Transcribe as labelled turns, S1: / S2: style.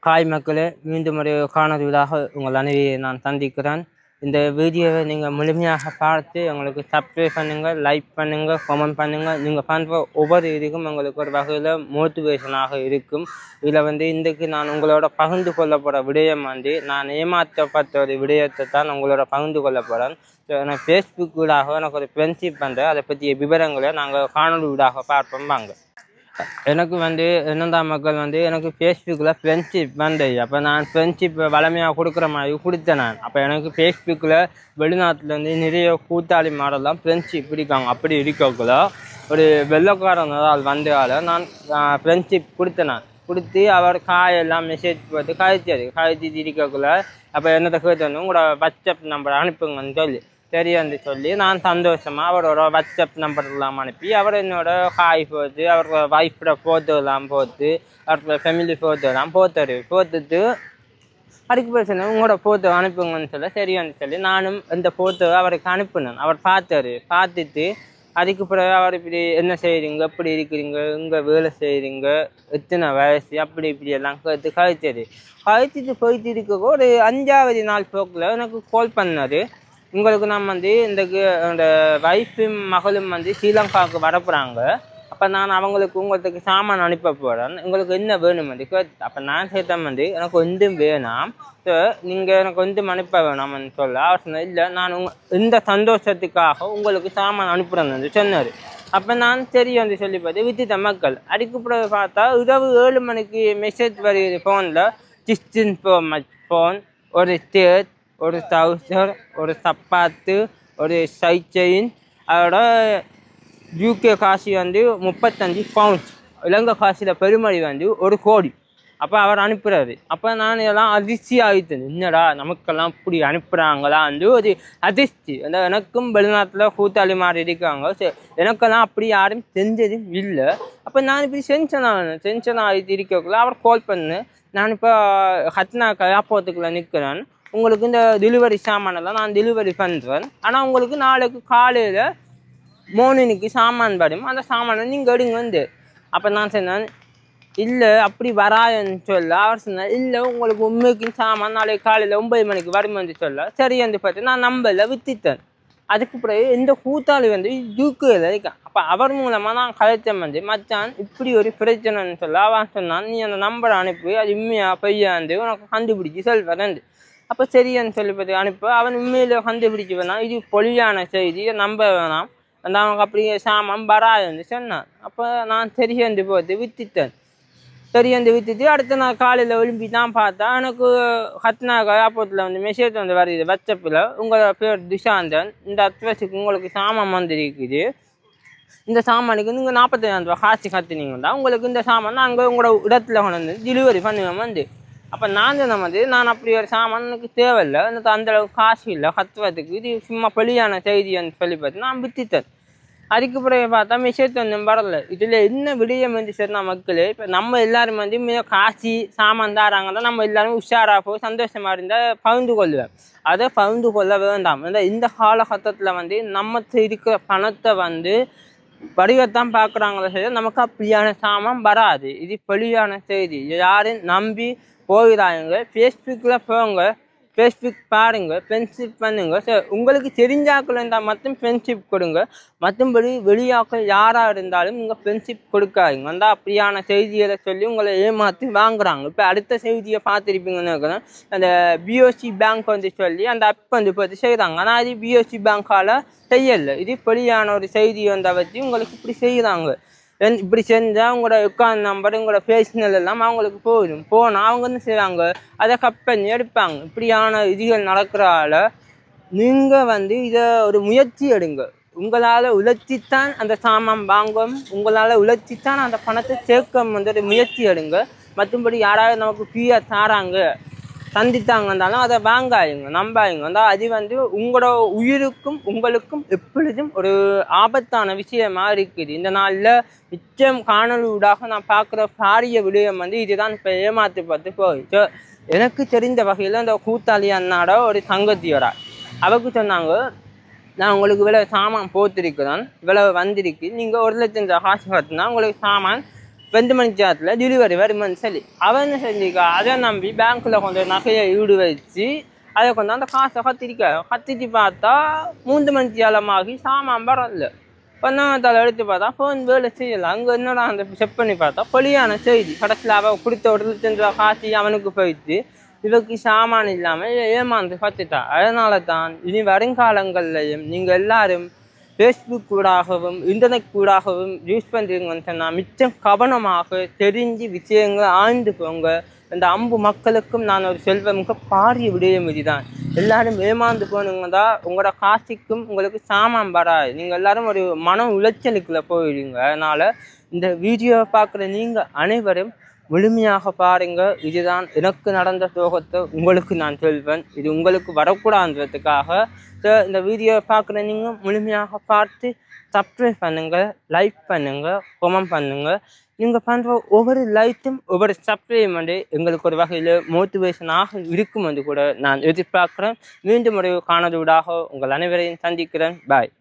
S1: காய் மக்களே, மீண்டும் ஒரு காணொலியாக உங்கள் அனைவரையும் நான் சந்திக்கிறேன். இந்த வீடியோவை நீங்கள் முழுமையாக பார்த்து எங்களுக்கு சப்ஸ்கிரைப் பண்ணுங்கள், லைக் பண்ணுங்கள், கமெண்ட் பண்ணுங்கள். நீங்கள் பண்ணுற ஒவ்வொரு இதுக்கும் எங்களுக்கு ஒரு வகையில் மோட்டிவேஷனாக இருக்கும். இதில் இன்றைக்கு நான் உங்களோட பகிர்ந்து கொள்ளப்படுற விடயம் நான் ஏமாற்றப்பட்ட ஒரு விடயத்தை தான் உங்களோட பகிர்ந்து கொள்ள போகிறேன். நான் ஃபேஸ்புக் வீடாக எனக்கு ஒரு ஃப்ரெண்ட்ஷிப் பண்ணுறேன். அதை பற்றிய விவரங்களை நாங்கள் காணொலி வீடாக பார்ப்போம் வாங்க. எனக்கு என்னென்ன மக்கள் எனக்கு ஃபேஸ்புக்கில் ஃப்ரெண்ட்ஷிப் அப்போ நான் ஃப்ரெண்ட்ஷிப் வளமையாக கொடுக்குற மாதிரி கொடுத்தேன் நான். அப்போ எனக்கு ஃபேஸ்புக்கில் வெளிநாட்டிலேருந்து நிறைய கூட்டாளி மாடலாம் ஃப்ரெண்ட்ஷிப் பிடிக்காங்க. அப்படி இருக்கக்குள்ள ஒரு வெள்ளக்காரன் ஆள் வந்தால் நான் ஃப்ரெண்ட்ஷிப் கொடுத்தேன். நான் கொடுத்து அவர் காயெல்லாம் மெசேஜ் போட்டு காய்ச்சி இருக்கக்குள்ள அப்போ என்னத்தை கேட்டோன்னு உங்களோட வாட்ஸ்அப் நம்பர் அனுப்புங்கன்னு தெரியான்னு சொல்லி நான் சந்தோஷமாக அவரோட வாட்ஸ்அப் நம்பர் எல்லாம் அனுப்பி அவர் என்னோட காய் போட்டு அவரோட ஒய்ஃபோட ஃபோட்டோ எல்லாம் போட்டு அவரோட ஃபேமிலி ஃபோட்டோ எல்லாம் போட்டுட்டு அதுக்கு பிரச்சனை உங்களோட ஃபோட்டோ அனுப்புங்கன்னு சரியான்னு சொல்லி நானும் இந்த ஃபோட்டோ அவருக்கு அனுப்பினேன். அவர் பார்த்துட்டு அதுக்கு பிறகு அவர் இப்படி என்ன செய்கிறீங்க, எப்படி இருக்கிறீங்க, இங்கே வேலை செய்கிறீங்க, எத்தனை வயசு, அப்படி இப்படி எல்லாம் கழிச்சிட்டு போயிட்டு இருக்க ஒரு 5வது நாள் போக்கில் எனக்கு கால் பண்ணார். உங்களுக்கு நான் இந்த வைஃபும் மகளும் ஸ்ரீலங்காவுக்கு வரப்போகிறாங்க. அப்போ நான் அவங்களுக்கு உங்களுக்கு சாமான் அனுப்ப போகிறேன். உங்களுக்கு என்ன வேணும் அப்போ நான் சேர்த்தேன் எனக்கு ஒன்றும் வேணாம், ஸோ நீங்கள் எனக்கு ஒன்றும் அனுப்ப வேணாம்னு சொல்ல அவர் சொன்னேன். இல்லை நான் இந்த சந்தோஷத்துக்காக உங்களுக்கு சாமான் அனுப்புகிறேன்னு சொன்னார். அப்போ நான் சரி சொல்லி பார்த்து விட்டுட்டேன் மக்கள். அதுக்கு பிறகு பார்த்தா இரவு 7 மணிக்கு மெசேஜ் வருது ஃபோனில். ஜிஸ்டின் ஃபோன், ஒரு தேர்ட், ஒரு டவுசர், ஒரு சப்பாத்து, ஒரு சைச்செயின், அதோட யூகே காசு 35 பவுண்ட்ஸ், இலங்கை காசில் பெருமதி 1 கோடி. அப்போ அவர் அனுப்புகிறாரு. அப்போ நான் இதெல்லாம் அதிர்ச்சி ஆகிட்டேன். என்னடா நமக்கெல்லாம் இப்படி அனுப்புகிறாங்களா ஒரு அதிர்ச்சி. எனக்கும் வெளிநாட்டில் கூட்டாளி மாதிரி இருக்காங்க. எனக்கெல்லாம் அப்படி யாரும் செஞ்சதும் இல்லை. அப்போ நான் இப்படி டென்ஷன் ஆகிட்டு இருக்கக்குள்ள அவர் கால் பண்ணு. நான் இப்போ ஹட்னா ஏர்போர்ட்டுக்குள்ளே நிற்கிறேன். உங்களுக்கு இந்த டெலிவரி சாமானெல்லாம் நான் டெலிவரி பண்ணுறேன். ஆனால் உங்களுக்கு நாளைக்கு காலையில் மோர்னிங்க்கு சாமான் வரும். அந்த சாமானை நீங்கள் எடுங்க. அப்போ நான் சொன்னேன் இல்லை அப்படி வராதுன்னு சொல்ல அவர் சொன்னார். இல்லை உங்களுக்கு உண்மைக்கு சாமான் நாளைக்கு காலையில் 9 மணிக்கு வருமென்று சொல்ல சரி பார்த்து நான் நம்பல வித்துட்டேன். அதுக்கு பிறகு இந்த கூட்டாளி யூகேல இருக்கான். அப்போ அவர் மூலமாக நான் கதைச்சேன். மச்சான் இப்படி ஒரு பிரச்சனைன்னு சொல்ல அவன் சொன்னான், நீ அந்த நம்பரை அனுப்பி அது உண்மையாக பையாந்து உனக்கு கண்டுபிடிச்சி சொல்வேன். அப்போ சரின்னு சொல்லி பார்த்து அனுப்ப அவன் உண்மையில் கண்டுபிடிச்சி வேணாம், இது பொலியான செய்தி, நம்ப வேணாம், அந்த அவனுக்கு அப்படியே சாமான் வராதுன்னு சொன்னான். அப்போ நான் சரியந்து போட்டு வித்துட்டேன். சரியந்து வித்துட்டு அடுத்த நாள் காலையில் விரும்பி தான் பார்த்தா எனக்கு ஹட்னா ஏர்போர்ட்டில் மெசேஜ் வருது வாட்ஸ்அப்பில். உங்களோட பேர் துஷாந்தன், இந்த அட்ரஸுக்கு உங்களுக்கு சாமான் இருக்குது. இந்த சாமானுக்கு நீங்கள் 45,000 ரூபா காசு கற்றுனீங்கன்னா உங்களுக்கு இந்த சாமான் நாங்கள் உங்களோட இடத்துல கொண்டு டெலிவரி பண்ணுவேன். அப்போ நான் நான் அப்படி ஒரு சாமானுக்கு தேவையில்லை, எனக்கு அந்தளவுக்கு காசு இல்லை கத்துவதுக்கு, இது சும்மா பழியான செய்தின்னு சொல்லி பார்த்து நான் வித்துட்டேன். அதுக்கு பிறகு பார்த்தா மெசேஜ் வரல. இதில் என்ன விடயம் சொன்னால் மக்களே, இப்போ நம்ம எல்லாரும் காசு சாமான் தாராங்கன்னா நம்ம எல்லாரும் உஷாராக போய் சந்தோஷமாக இருந்தால் பகிர்ந்து கொள்வேன். அதை பகிர்ந்து கொள்ள வேண்டாம். இந்த காலகட்டத்தில் நம்ம இருக்கிற பணத்தை வடிவத்தான் பார்க்குறாங்களே செய்ய நமக்கு அப்படியான சாமான் வராது. இது பழியான செய்தி. யாரும் நம்பி போகிறாங்க. ஃபேஸ்புக்கில் போங்க, ஃபேஸ்புக் பாருங்கள், ஃப்ரெண்ட்ஷிப் பண்ணுங்க. உங்களுக்கு தெரிஞ்சாக்கள் இருந்தால் மட்டும் ஃப்ரெண்ட்ஷிப் கொடுங்க. மற்றபடி வெளியாக்கள் யாராக இருந்தாலும் நீங்கள் ஃப்ரெண்ட்ஷிப் கொடுக்காதீங்க. அப்படியான செய்திகளை சொல்லி உங்களை ஏமாற்றி வாங்குறாங்க. இப்போ அடுத்த செய்தியை பார்த்துருப்பீங்கன்னு அந்த பிஓசி பேங்க் சொல்லி அந்த அப் பார்த்து செய்கிறாங்க. ஆனால் அது பிஓசி பேங்க்கால் செய்யலை. இது வெளியான ஒரு செய்தி வச்சு உங்களுக்கு இப்படி செய்கிறாங்க. இப்படி செஞ்சால் உங்களோட அக்கௌண்ட் நம்பர் உங்களோட பேசினல் எல்லாம் அவங்களுக்கு போனால் அவங்க என்ன செய்வாங்க, அதை கட் பண்ணி எடுப்பாங்க. இப்படியான இதுகள் நடக்கிறதால நீங்கள் இதை ஒரு முயற்சி எடுங்க. உங்களால் உழைச்சித்தான் அந்த சாமான் வாங்கும், உங்களால் உழைச்சித்தான் அந்த பணத்தை சேர்க்க ஒரு முயற்சி எடுங்க. மற்றபடி யாராவது நமக்கு ஃப்ரீயாக தாராங்க சந்தித்தாங்கன்னாலும் அதை வாங்காயுங்க, நம்பாயுங்க. அது உங்களோட உயிருக்கும் உங்களுக்கும் எப்பொழுதும் ஒரு ஆபத்தான விஷயமா இருக்குது. இந்த நாளில் மிச்சம் காணொலி ஊடாக நான் பார்க்குற பாரிய விடயம் இதுதான். இப்போ ஏமாற்றி பார்த்து போயிடுச்சு. எனக்கு தெரிந்த வகையில் அந்த கூத்தாளி அண்ணாட ஒரு சங்கத்தியோட அவருக்கு சொன்னாங்க, நான் உங்களுக்கு இவ்வளோ சாமான் போத்திருக்கிறேன், இவ்வளோ வந்திருக்கு, நீங்கள் 1,00,000 காசு கட்டினா உங்களுக்கு சாமான் 2 மணி நேரத்தில் டெலிவரி வருமான்னு சொல்லி அவன் என்ன செஞ்சுக்கா அதை நம்பி பேங்க்கில் கொண்டு நகையை ஈடு வச்சு அதை கொண்டு அந்த காசை கத்திட்டு பார்த்தா 3 மணி நேரமாகி சாமான் வரல. பொண்ணாத்தால் எடுத்து பார்த்தா ஃபோன் வேலை செய்யலாம். அங்கே என்னடா அந்த செக் பண்ணி பார்த்தா பொலியான செய்தி. கடைசியில் அவள் கொடுத்த 1,00,000 காசு அவனுக்கு போயிட்டு இவருக்கு சாமான் இல்லாமல் ஏமாந்து பார்த்துட்டா. அதனால தான் இனி வருங்காலங்கள்லையும் நீங்கள் எல்லாரும் ஃபேஸ்புக் கூடாகவும் இன்டர்நெட் கூடாகவும் யூஸ் பண்ணுறீங்கன்னு சொன்னால் மிச்சம் கவனமாக தெரிஞ்சு விஷயங்கள் ஆழ்ந்து போங்க. இந்த அம்பு மக்களுக்கும் நான் ஒரு செல்வமுக்கு பாரிய விடயம் இதுதான். எல்லாரும் ஏமாந்து போனீங்கன்னா உங்களோட காசுக்கும் உங்களுக்கு சாமான் வராது. நீங்கள் எல்லாரும் ஒரு மன உளைச்சலுக்குள்ள போயிடுங்க. அதனால் இந்த வீடியோவை பார்க்குற நீங்கள் அனைவரும் முழுமையாக பாருங்க. இதுதான் எனக்கு நடந்த சோகத்தை உங்களுக்கு நான் சொல்வேன். இது உங்களுக்கு வரக்கூடாதுன்றதுக்காக இந்த வீடியோவை பார்க்குற நீங்கள் முழுமையாக பார்த்து சப்ஸ்கிரைப் பண்ணுங்கள், லைக் பண்ணுங்கள், கமெண்ட் பண்ணுங்கள். நீங்கள் பண்ணுற ஒவ்வொரு லைக்கும் ஒவ்வொரு சப்ஸ்கிரைபும் எங்களுக்கு ஒரு வகையில் மோட்டிவேஷனாக இருக்கும் என்று கூட நான் எதிர்பார்க்குறேன். மீண்டும் ஒரு காணொளியூடாக உங்கள் அனைவரையும் சந்திக்கிறேன். பாய்.